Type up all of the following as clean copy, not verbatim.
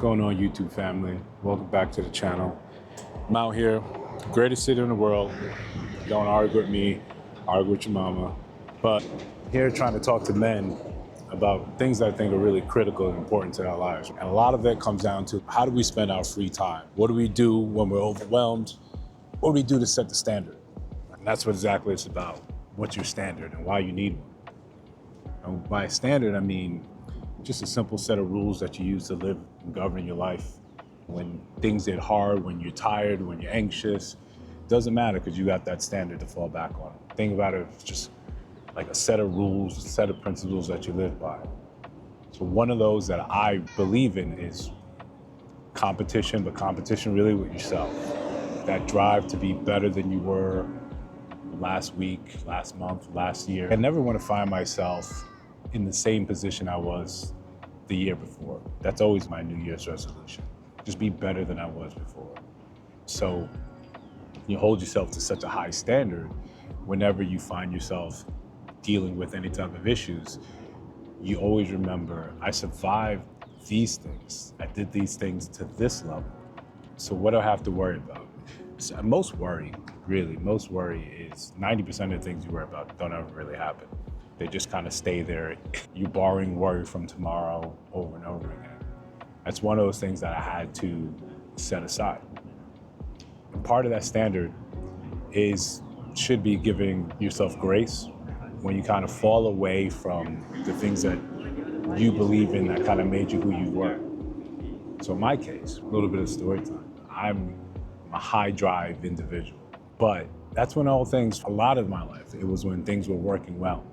Going on, YouTube family? Welcome back to the channel. I'm out here, greatest city in the world. Don't argue with me, argue with your mama. But here trying to talk to men about things that I think are really critical and important to our lives. And a lot of it comes down to how do we spend our free time? What do we do when we're overwhelmed? What do we do to set the standard? And that's what exactly it's about. What's your standard and why you need one? And by standard, I mean just a simple set of rules that you use to live and govern your life. When things get hard, when you're tired, when you're anxious, it doesn't matter because you got that standard to fall back on. Think about it, it's just like a set of rules, a set of principles that you live by. So one of those that I believe in is competition, but competition really with yourself. That drive to be better than you were last week, last month, last year. I never want to find myself in the same position I was the year before. That's always my New Year's resolution. Just be better than I was before. So you hold yourself to such a high standard whenever you find yourself dealing with any type of issues, you always remember, I survived these things. I did these things to this level. So what do I have to worry about? So most worry is 90% of the things you worry about don't ever really happen. They just kind of stay there. You're borrowing worry from tomorrow over and over again. That's one of those things that I had to set aside. And part of that standard should be giving yourself grace when you kind of fall away from the things that you believe in that kind of made you who you were. So in my case, a little bit of story time. I'm a high drive individual, but that's when a lot of my life, it was when things were working well.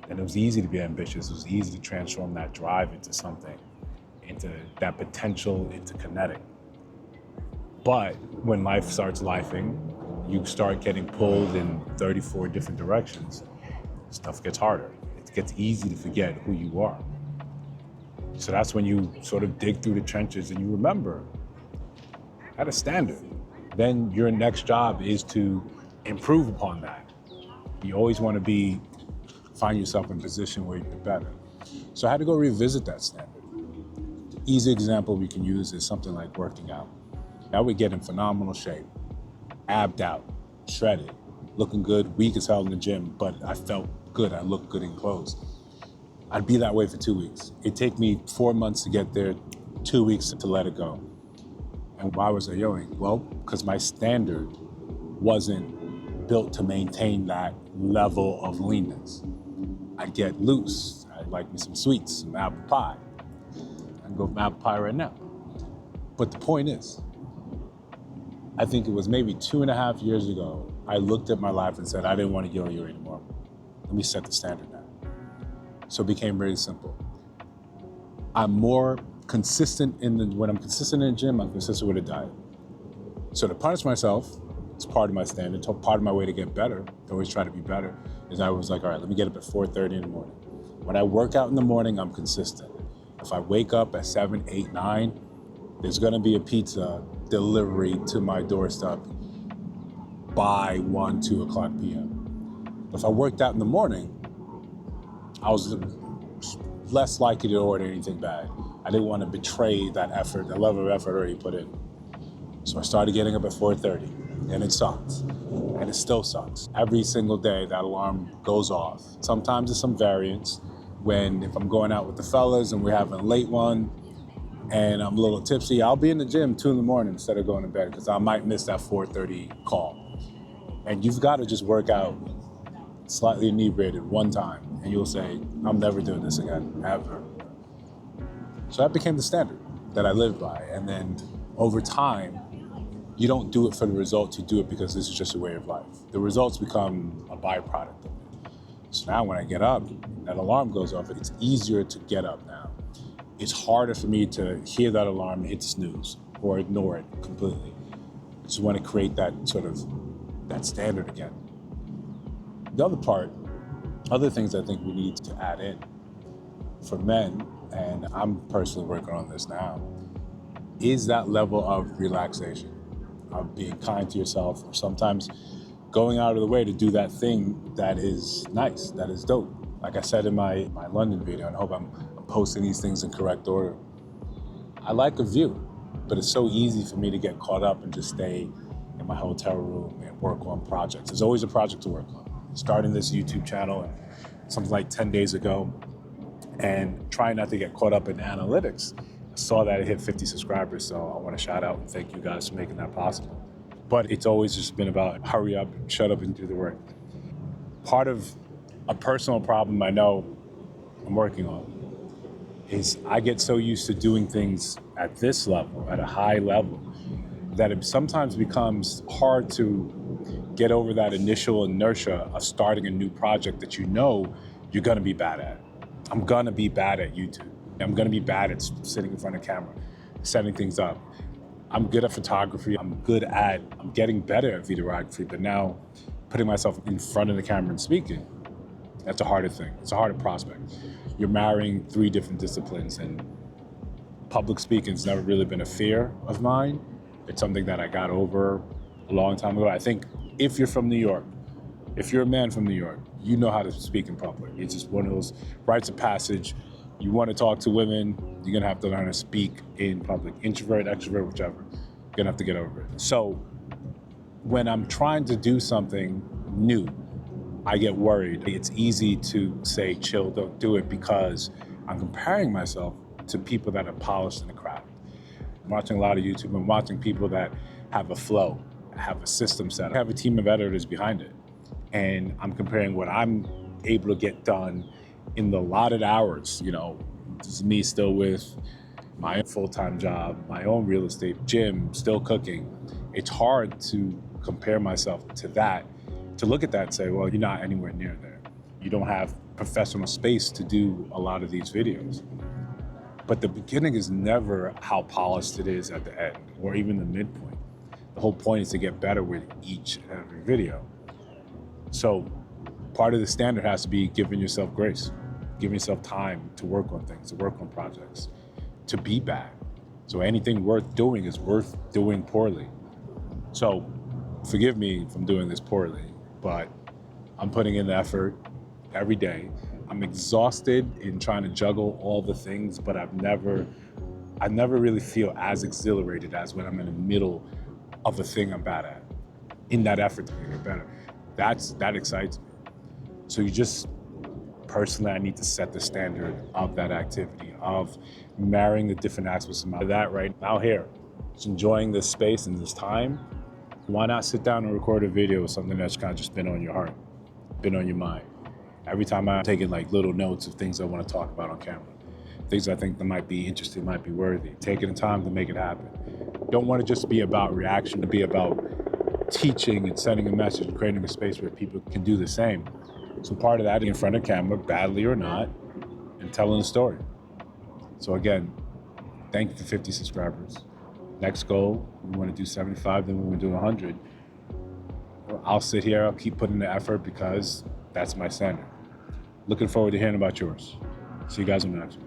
And it was easy to be ambitious. It was easy to transform that drive into something, into that potential, into kinetic. But when life starts lifing, you start getting pulled in 34 different directions. Stuff gets harder. It gets easy to forget who you are. So that's when you sort of dig through the trenches and you remember, at a standard. Then your next job is to improve upon that. You always want to find yourself in a position where you're better. So I had to go revisit that standard. The easy example we can use is something like working out. I would get in phenomenal shape, abbed out, shredded, looking good, weak as hell in the gym, but I felt good, I looked good in clothes. I'd be that way for 2 weeks. It'd take me 4 months to get there, 2 weeks to let it go. And why was I yoing? Well, because my standard wasn't built to maintain that level of leanness. I'd get loose. I'd like me some sweets, some apple pie. I can go for apple pie right now. But the point is, I think it was maybe 2.5 years ago, I looked at my life and said, I didn't want to yo-yo anymore. Let me set the standard now. So it became very simple. I'm more consistent when I'm consistent in the gym, I'm consistent with a diet. So to punish myself, it's part of my standard, part of my way to get better, to always try to be better, is I was like, all right, let me get up at 4:30 in the morning. When I work out in the morning, I'm consistent. If I wake up at 7, 8, 9, there's gonna be a pizza delivery to my doorstep by 1, 2 o'clock p.m. If I worked out in the morning, I was less likely to order anything bad. I didn't want to betray that effort, the level of effort already put in. So I started getting up at 4:30, and it sucks, and it still sucks. Every single day that alarm goes off. Sometimes there's some variance if I'm going out with the fellas and we're having a late one and I'm a little tipsy, I'll be in the gym 2 in the morning instead of going to bed because I might miss that 4:30 call. And you've got to just work out slightly inebriated one time and you'll say, I'm never doing this again, ever. So that became the standard that I lived by. And then over time, you don't do it for the results, you do it because this is just a way of life. The results become a byproduct of it. So now when I get up, that alarm goes off, it's easier to get up now. It's harder for me to hear that alarm and hit snooze or ignore it completely. I just want to create that standard again. The other things I think we need to add in for men, and I'm personally working on this now, is that level of relaxation, of being kind to yourself, or sometimes going out of the way to do that thing that is nice, that is dope. Like I said in my London video, and I hope I'm posting these things in correct order. I like a view, but it's so easy for me to get caught up and just stay in my hotel room and work on projects. There's always a project to work on. Starting this YouTube channel something like 10 days ago and trying not to get caught up in analytics. I saw that it hit 50 subscribers, so I want to shout out and thank you guys for making that possible. But it's always just been about hurry up, shut up, and do the work. Part of a personal problem I know I'm working on is I get so used to doing things at this level, at a high level, that it sometimes becomes hard to get over that initial inertia of starting a new project that you know you're gonna be bad at. I'm gonna be bad at YouTube. I'm gonna be bad at sitting in front of camera, setting things up. I'm good at photography. I'm getting better at videography, but now putting myself in front of the camera and speaking, that's a harder thing. It's a harder prospect. You're marrying 3 different disciplines, and public speaking has never really been a fear of mine. It's something that I got over a long time ago. I think if you're from New York, if you're a man from New York, you know how to speak in public. It's just one of those rites of passage. You want to talk to women, you're gonna have to learn to speak in public. Introvert, extrovert, whichever. You're gonna have to get over it. So when I'm trying to do something new, I get worried. It's easy to say, chill, don't do it, because I'm comparing myself to people that are polished in the craft. I'm watching a lot of YouTube. I'm watching people that have a flow, have a system set up, have a team of editors behind it. And I'm comparing what I'm able to get done in the allotted hours. You know, this is me still with my full-time job, my own real estate, gym, still cooking. It's hard to compare myself to that, to look at that and say, well, you're not anywhere near there. You don't have professional space to do a lot of these videos. But the beginning is never how polished it is at the end, or even the midpoint. The whole point is to get better with each and every video. So part of the standard has to be giving yourself grace, giving yourself time to work on things, to work on projects, to be bad. So anything worth doing is worth doing poorly. So forgive me if I'm doing this poorly, but I'm putting in the effort every day. I'm exhausted in trying to juggle all the things, but I never really feel as exhilarated as when I'm in the middle of a thing I'm bad at, in that effort to make it better. That excites me. So personally, I need to set the standard of that activity, of marrying the different aspects of that right now here. Just enjoying this space and this time. Why not sit down and record a video with something that's kind of just been on your heart, been on your mind? Every time I'm taking like little notes of things I want to talk about on camera, things I think that might be interesting, might be worthy, taking the time to make it happen. Don't want to just be about reaction, to be about teaching and sending a message, creating a space where people can do the same. So part of that, in front of camera, badly or not, and telling a story. So again, thank you for 50 subscribers. Next goal, we want to do 75, then we want to do 100. I'll sit here, I'll keep putting the effort because that's my standard. Looking forward to hearing about yours. See you guys on the next one.